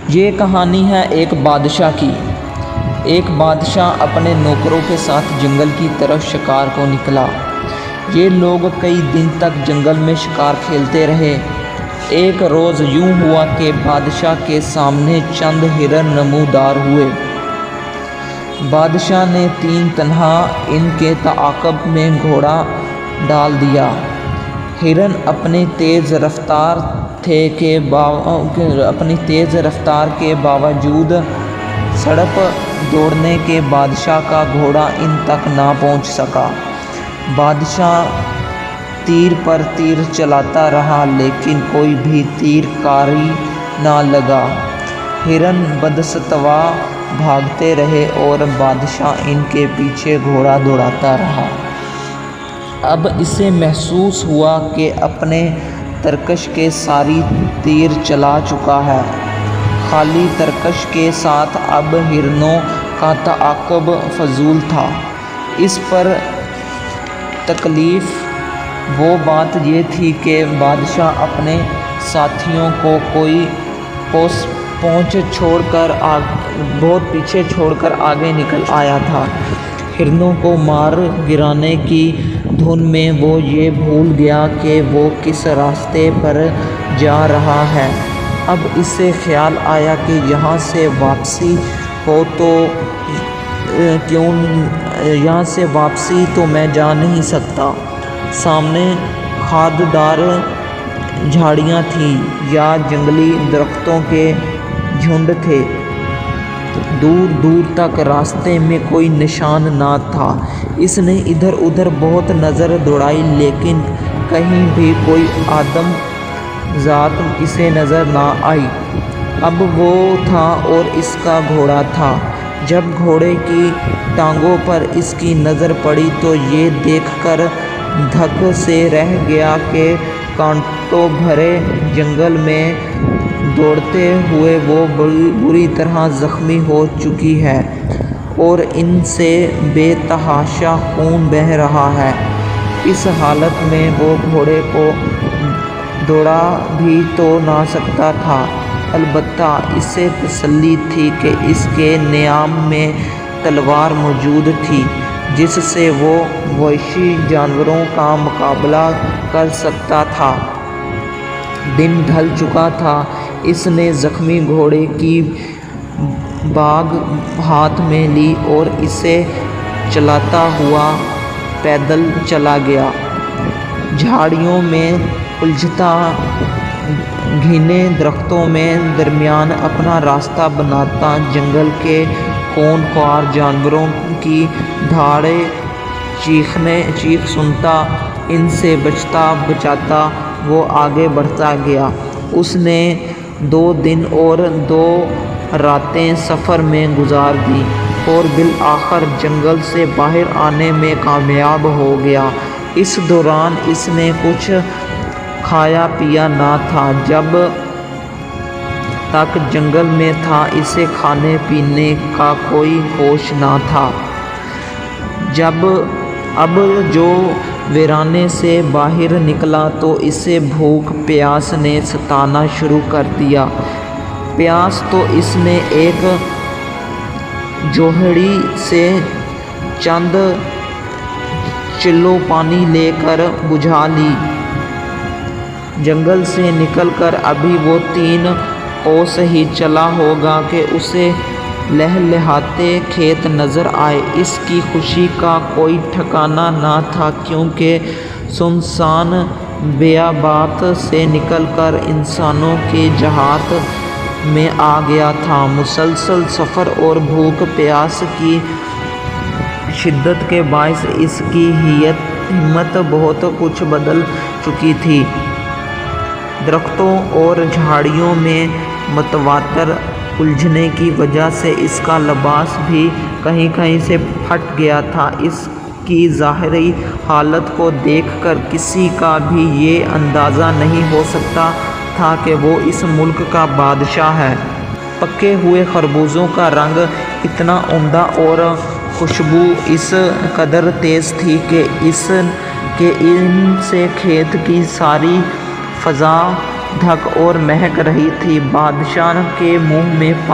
یہ کہانی ہے ایک بادشاہ کی۔ ایک بادشاہ اپنے نوکروں کے ساتھ جنگل کی طرف شکار کو نکلا۔ یہ لوگ کئی دن تک جنگل میں شکار کھیلتے رہے۔ ایک روز یوں ہوا کہ بادشاہ کے سامنے چند ہرن نمودار ہوئے۔ بادشاہ نے تین تنہا ان کے تعاقب میں گھوڑا ڈال دیا۔ ہرن اپنی تیز رفتار کے باوجود سڑپ دوڑنے کے بادشاہ کا گھوڑا ان تک نہ پہنچ سکا۔ بادشاہ تیر پر تیر چلاتا رہا لیکن کوئی بھی تیر کاری نہ لگا۔ ہرن بدستوا بھاگتے رہے اور بادشاہ ان کے پیچھے گھوڑا دوڑاتا رہا۔ اب اسے محسوس ہوا کہ اپنے ترکش کے ساری تیر چلا چکا ہے۔ خالی ترکش کے ساتھ اب ہرنوں کا تعاقب فضول تھا۔ اس پر تکلیف وہ بات یہ تھی کہ بادشاہ اپنے ساتھیوں کو بہت پیچھے چھوڑ کر آگے نکل آیا تھا۔ ہرنوں کو مار گرانے کی دھن میں وہ یہ بھول گیا کہ وہ کس راستے پر جا رہا ہے۔ اب اسے خیال آیا کہ یہاں سے واپسی تو میں جا نہیں سکتا۔ سامنے خاددار جھاڑیاں تھیں یا جنگلی درختوں کے جھنڈ تھے۔ دور دور تک راستے میں کوئی نشان نہ تھا۔ اس نے ادھر ادھر بہت نظر دوڑائی لیکن کہیں بھی کوئی آدم ذات اسے نظر نہ آئی۔ اب وہ تھا اور اس کا گھوڑا تھا۔ جب گھوڑے کی ٹانگوں پر اس کی نظر پڑی تو یہ دیکھ کر دھک سے رہ گیا کہ کانٹوں بھرے جنگل میں دوڑتے ہوئے وہ بری طرح زخمی ہو چکی ہے اور ان سے بے تحاشا خون بہہ رہا ہے۔ اس حالت میں وہ گھوڑے کو دوڑا بھی تو نہ سکتا تھا، البتہ اسے تسلی تھی کہ اس کے نیام میں تلوار موجود تھی جس سے وہ وحشی جانوروں کا مقابلہ کر سکتا تھا۔ دن ڈھل چکا تھا۔ اس نے زخمی گھوڑے کی باگ ہاتھ میں لی اور اسے چلاتا ہوا پیدل چلا گیا۔ جھاڑیوں میں الجھتا گھنے درختوں میں درمیان اپنا راستہ بناتا، جنگل کے خونخوار جانوروں کی دھاڑے چیخ سنتا، ان سے بچتا بچاتا وہ آگے بڑھتا گیا۔ اس نے 2 دن اور 2 راتیں سفر میں گزار دی اور بالآخر جنگل سے باہر آنے میں کامیاب ہو گیا۔ اس دوران اس نے کچھ کھایا پیا نہ تھا۔ جب تک جنگل میں تھا اسے کھانے پینے کا کوئی ہوش نہ تھا۔ اب جو ویرانے سے باہر نکلا تو اسے بھوک پیاس نے ستانا شروع کر دیا۔ پیاس تو اس نے ایک جوہڑی سے چند چلو پانی لے کر بجھا لی۔ جنگل سے نکل کر ابھی وہ 3 کوس ہی چلا ہوگا کہ اسے لہلہاتے کھیت نظر آئے۔ اس کی خوشی کا کوئی ٹھکانہ نہ تھا کیونکہ سنسان بیابات سے نکل کر انسانوں کے دیہات میں آ گیا تھا۔ مسلسل سفر اور بھوک پیاس کی شدت کے باعث اس کی ہمت بہت کچھ بدل چکی تھی۔ درختوں اور جھاڑیوں میں متواتر الجھنے کی وجہ سے اس کا لباس بھی کہیں کہیں سے پھٹ گیا تھا۔ اس کی ظاہری حالت کو دیکھ کر کسی کا بھی یہ اندازہ نہیں ہو سکتا تھا کہ وہ اس ملک کا بادشاہ ہے۔ پکے ہوئے خربوزوں کا رنگ اتنا عمدہ اور خوشبو اس قدر تیز تھی کہ ان سے کھیت کی ساری فضا دھک اور مہک رہی تھی۔ بادشاہ کے منہ میں پانی